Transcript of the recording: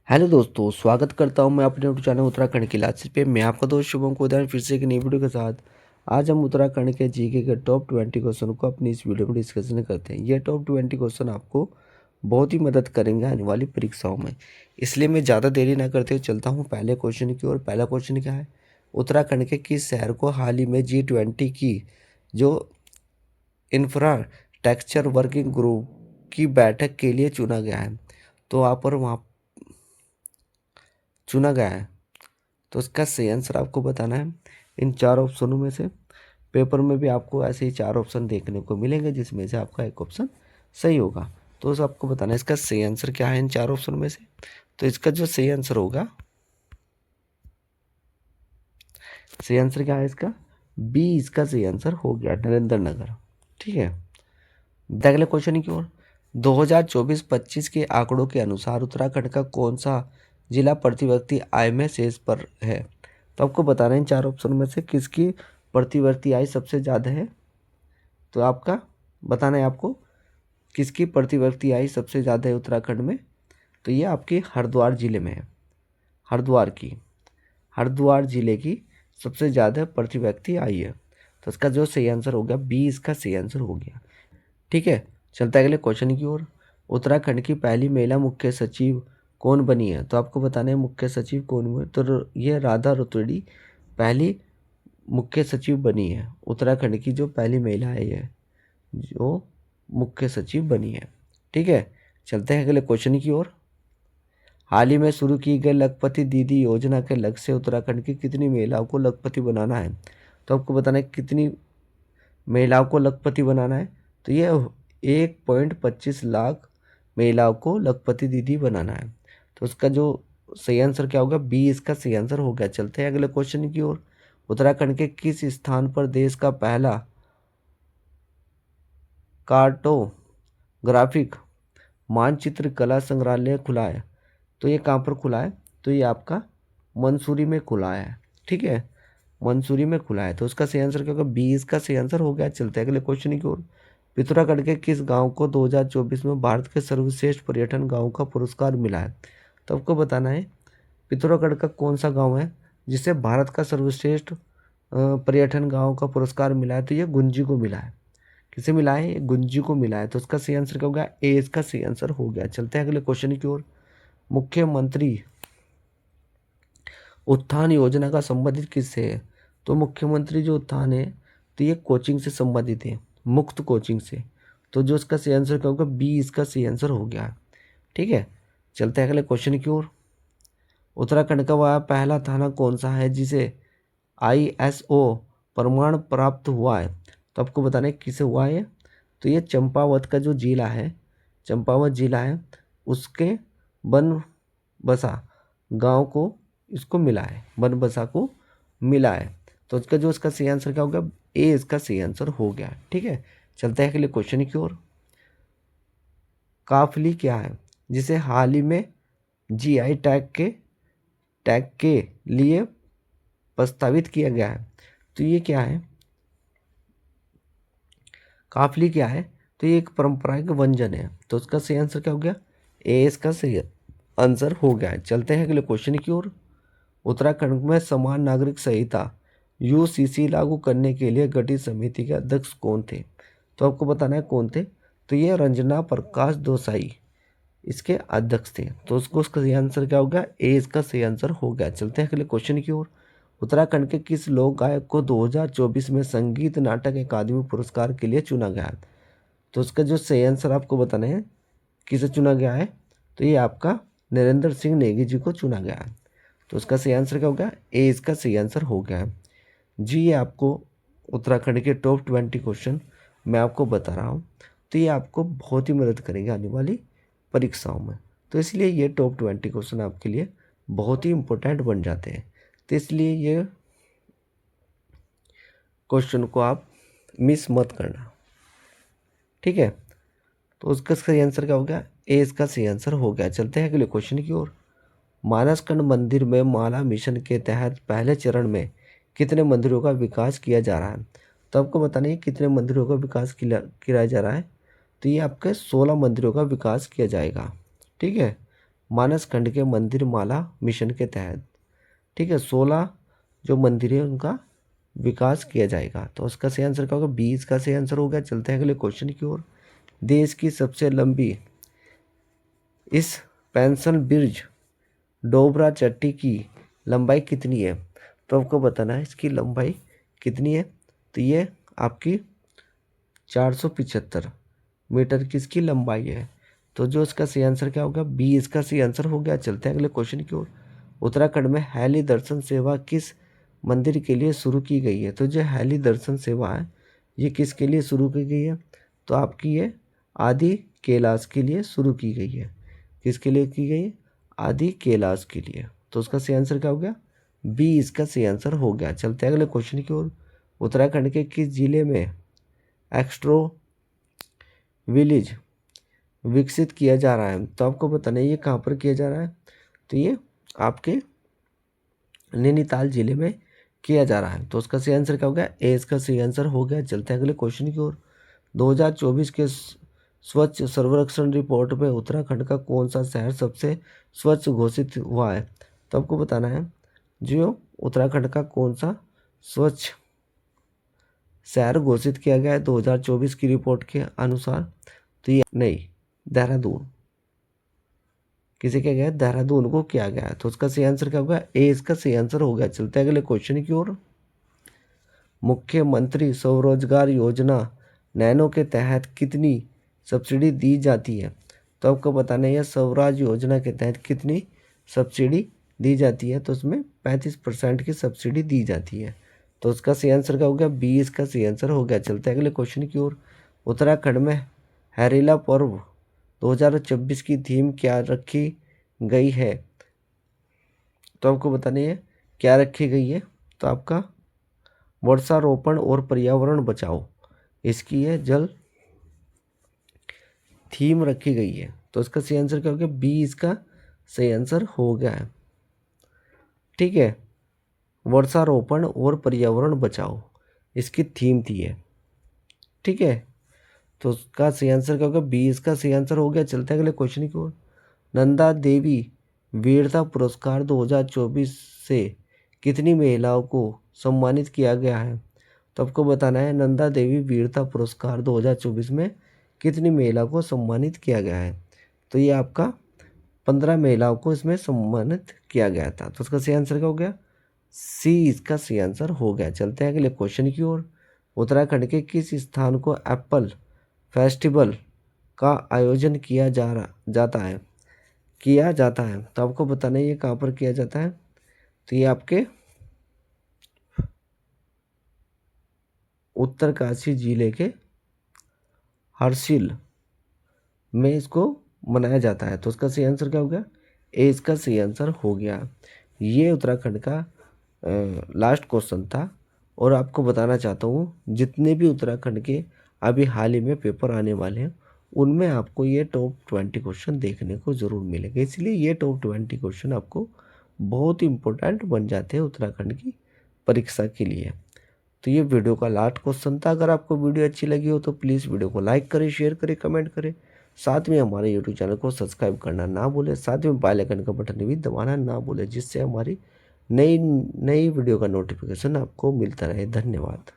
Hello दोस्तों, स्वागत करता हूं मैं अपने यूट्यूब चैनल उत्तराखंड की क्लासेस पे। मैं आपका दोस्त शुभम कोदार फिर से एक नई वीडियो के साथ। आज हम उत्तराखंड के जीके के टॉप 20 क्वेश्चन को अपनी इस वीडियो में डिस्कशन करते हैं। ये टॉप 20 क्वेश्चन आपको बहुत ही मदद करेंगे आने वाली परीक्षाओं में, इसलिए मैं ज़्यादा देरी ना करते हुए चलता हूँ पहले क्वेश्चन की ओर। पहला क्वेश्चन क्या है? उत्तराखंड के किस शहर को हाल ही में G20 की जो इंफ्रास्ट्रक्चर वर्किंग ग्रुप की बैठक के लिए चुना गया है? तो वहाँ चुना गया है, तो इसका सही आंसर आपको बताना है इन चार ऑप्शनों में से। पेपर में भी आपको ऐसे ही चार ऑप्शन देखने को मिलेंगे, जिसमें से आपका एक ऑप्शन सही होगा। तो उस आपको बताना है इसका सही आंसर क्या है इन चार ऑप्शन में से। तो इसका जो सही आंसर होगा, सही आंसर क्या है इसका? बी इसका सही आंसर हो गया, नरेंद्र नगर। ठीक है, अगले क्वेश्चन की ओर। 2024-25 के आंकड़ों के अनुसार उत्तराखंड का कौन सा जिला प्रति व्यक्ति आय में शीर्ष पर है? तो आपको बताना है इन चार ऑप्शन में से किसकी प्रति व्यक्ति आय सबसे ज़्यादा है। तो आपका बताना है आपको किसकी प्रति व्यक्ति आय सबसे ज़्यादा है उत्तराखंड में। तो ये आपके हरिद्वार जिले में है। हरिद्वार जिले की सबसे ज़्यादा प्रति व्यक्ति आय है। तो इसका जो सही आंसर हो गया, बी इसका सही आंसर हो गया। ठीक है, चलते अगले क्वेश्चन की ओर। उत्तराखंड की पहली महिला मुख्य सचिव कौन बनी है? तो आपको बताना है मुख्य सचिव कौन हुए। तो ये राधा रतूड़ी पहली मुख्य सचिव बनी है। उत्तराखंड की जो पहली महिला है ये जो मुख्य सचिव बनी है। ठीक है, चलते हैं अगले क्वेश्चन की ओर। हाल ही में शुरू की गई लखपति दीदी योजना के लक्ष्य से उत्तराखंड की कितनी महिलाओं को लखपति बनाना है? तो आपको बताना है कितनी महिलाओं को लखपति बनाना है। तो ये 1.25 लाख महिलाओं को लखपति दीदी बनाना है। तो उसका जो सही आंसर क्या होगा? बी इसका सही आंसर हो गया। चलते हैं अगले क्वेश्चन की ओर। उत्तराखंड के किस स्थान पर देश का पहला कार्टोग्राफिक मानचित्र कला संग्रहालय खुला है? तो ये कहाँ पर खुला है? तो ये आपका मंसूरी में खुला है। ठीक है, मंसूरी में खुला है। तो उसका सही आंसर क्या होगा? बी इसका सही आंसर हो गया। चलते हैं अगले क्वेश्चन की ओर। पिथौरागढ़ के किस गांव को 2024 में भारत के सर्वश्रेष्ठ पर्यटन गांव का पुरस्कार मिला है? तो आपको बताना है पिथौरागढ़ का कौन सा गांव है जिसे भारत का सर्वश्रेष्ठ पर्यटन गांव का पुरस्कार मिला है? तो ये गुंजी को मिला है। किसे मिला है? ये गुंजी को मिला है। तो उसका सही आंसर क्या होगा? ए इसका सही आंसर हो गया। चलते हैं अगले क्वेश्चन की ओर। मुख्यमंत्री उत्थान योजना का संबंधित किससे है? तो मुख्यमंत्री जो उत्थान है, तो ये कोचिंग से संबंधित है, मुक्त कोचिंग से। तो जो इसका सही आंसर क्या होगा? बी इसका सही आंसर हो गया। ठीक है, चलते हैं अगले क्वेश्चन की ओर। उत्तराखंड का वह पहला थाना कौन सा है जिसे ISO प्रमाण प्राप्त हुआ है? तो आपको बताना है किसे हुआ है। तो ये चंपावत का जो जिला है, चंपावत जिला है, उसके बनबसा गांव को इसको मिला है, बनबसा को मिला है। तो इसका जो इसका सही आंसर क्या होगा? ए इसका सही आंसर हो गया। ठीक है, चलते हैं अगले क्वेश्चन की ओर। काफली क्या है जिसे हाल ही में GI टैग के लिए प्रस्तावित किया गया है? तो ये क्या है? काफली क्या है? तो ये एक परंपरागत व्यंजन है। तो उसका सही आंसर क्या हो गया? ए इसका सही आंसर हो गया है। चलते हैं अगले क्वेश्चन की ओर। उत्तराखंड में समान नागरिक संहिता UCC लागू करने के लिए गठित समिति के अध्यक्ष कौन थे? तो आपको बताना है कौन थे। तो ये रंजना प्रकाश देसाई इसके अध्यक्ष थे। तो उसको उसका सही आंसर क्या होगा? ए इसका सही आंसर हो गया। चलते हैं अगले क्वेश्चन की ओर। उत्तराखंड के किस लोक गायक को 2024 में संगीत नाटक अकादमी पुरस्कार के लिए चुना गया? तो उसका जो सही आंसर आपको बताना है किसे चुना गया है। तो ये आपका नरेंद्र सिंह नेगी जी को चुना गया है। तो उसका सही आंसर क्या हो गया? ए इसका सही आंसर हो गया है जी। ये आपको उत्तराखंड के टॉप 20 क्वेश्चन मैं आपको बता रहा हूँ, तो ये आपको बहुत ही मदद करेंगे आने वाली परीक्षाओं में। तो इसलिए ये टॉप 20 क्वेश्चन आपके लिए बहुत ही इम्पोर्टेंट बन जाते हैं। तो इसलिए ये क्वेश्चन को आप मिस मत करना। ठीक है, तो उसका सही आंसर क्या हो गया? ए इसका सही आंसर हो गया। चलते हैं अगले क्वेश्चन की ओर। मानसखंड मंदिर में माला मिशन के तहत पहले चरण में कितने मंदिरों का विकास किया जा रहा है? तो आपको बताना है कितने मंदिरों का विकास किया जा रहा है। तो ये आपके 16 मंदिरों का विकास किया जाएगा। ठीक है, मानस खंड के मंदिर माला मिशन के तहत। ठीक है, 16 जो मंदिर है उनका विकास किया जाएगा। तो उसका सही आंसर क्या होगा? 20 का सही आंसर होगा। चलते हैं अगले क्वेश्चन की ओर। देश की सबसे लंबी इस पेंशन ब्रिज डोबरा चट्टी की लंबाई कितनी है? तो आपको बताना है इसकी लंबाई कितनी है। तो ये आपकी 475 मीटर की इसकी लंबाई है। तो जो इसका सही आंसर क्या होगा? 20 का सही आंसर हो गया। चलते हैं अगले क्वेश्चन की ओर। उत्तराखंड में हेली दर्शन सेवा किस मंदिर के लिए शुरू की गई है? तो जो हेली दर्शन सेवा है ये किसके लिए शुरू की गई है? तो आपकी ये आदि कैलाश के लिए शुरू की गई है। किसके लिए की गई है? आदि कैलाश के लिए। तो उसका सही आंसर क्या हो गया? 20 का सही आंसर हो गया। चलते हैं अगले क्वेश्चन की ओर। उत्तराखंड के किस जिले में एक्स्ट्रो विलेज विकसित किया जा रहा है? तो आपको बताना है ये कहाँ पर किया जा रहा है। तो ये आपके नैनीताल जिले में किया जा रहा है। तो उसका सही आंसर क्या हो गया? ए इसका सही आंसर हो गया। चलते हैं अगले क्वेश्चन की ओर। 2024 के स्वच्छ सर्वेक्षण रिपोर्ट में उत्तराखंड का कौन सा शहर सबसे स्वच्छ घोषित हुआ है? तो आपको बताना है जो उत्तराखंड का कौन सा स्वच्छ शहर घोषित किया गया है 2024 की रिपोर्ट के अनुसार। तो ये नहीं, देहरादून। किसे क्या गया? देहरादून को किया गया है। तो उसका सही आंसर क्या होगा? ए इसका सही आंसर हो गया। चलते हैं अगले क्वेश्चन की ओर। मुख्यमंत्री स्वरोजगार योजना नैनो के तहत कितनी सब्सिडी दी जाती है? तो आपको बताना है यह स्वराज योजना के तहत कितनी सब्सिडी दी जाती है। तो उसमें 35% की सब्सिडी दी जाती है। तो उसका सही आंसर क्या हो गया? 20 का सही आंसर हो गया। चलते हैं अगले क्वेश्चन की ओर। उत्तराखंड में हरेला पर्व 2026 की थीम क्या रखी गई है? तो आपको बतानी है क्या रखी गई है। तो आपका वर्षारोपण और पर्यावरण बचाओ, इसकी है जल थीम रखी गई है। तो इसका सही आंसर क्या हो गया? 20 का सही आंसर हो गया है। ठीक है, वर्षारोपण और पर्यावरण बचाओ इसकी थीम थी है। ठीक है, तो उसका सही आंसर क्या होगा? 20 का सही आंसर हो गया। चलते हैं अगले क्वेश्चन की ओर। नंदा देवी वीरता पुरस्कार 2024 से कितनी महिलाओं को सम्मानित किया गया है? तो आपको बताना है नंदा देवी वीरता पुरस्कार 2024 में कितनी महिलाओं को सम्मानित किया गया है। तो ये आपका 15 महिलाओं को इसमें सम्मानित किया गया था। तो उसका सही आंसर क्या हो गया? सी इसका सही आंसर हो गया। चलते हैं अगले क्वेश्चन की ओर। उत्तराखंड के किस स्थान को एप्पल फेस्टिवल का आयोजन किया जाता है? तो आपको बताना है ये कहाँ पर किया जाता है। तो ये आपके उत्तरकाशी जिले के हर्षिल में इसको मनाया जाता है। तो उसका सही आंसर क्या हो गया? ए इसका सही आंसर हो गया। ये उत्तराखंड का लास्ट क्वेश्चन था। और आपको बताना चाहता हूँ जितने भी उत्तराखंड के अभी हाल ही में पेपर आने वाले हैं उनमें आपको ये टॉप 20 क्वेश्चन देखने को ज़रूर मिलेंगे। इसलिए ये टॉप 20 क्वेश्चन आपको बहुत इंपॉर्टेंट बन जाते हैं उत्तराखंड की परीक्षा के लिए। तो ये वीडियो का लास्ट क्वेश्चन था। अगर आपको वीडियो अच्छी लगी हो तो प्लीज़ वीडियो को लाइक करें, शेयर करें, कमेंट करें। साथ में हमारे यूट्यूब चैनल को सब्सक्राइब करना ना भूलें। साथ में बेल आइकन का बटन भी दबाना ना भूलें, जिससे हमारी नई नई वीडियो का नोटिफिकेशन आपको मिलता रहे। धन्यवाद।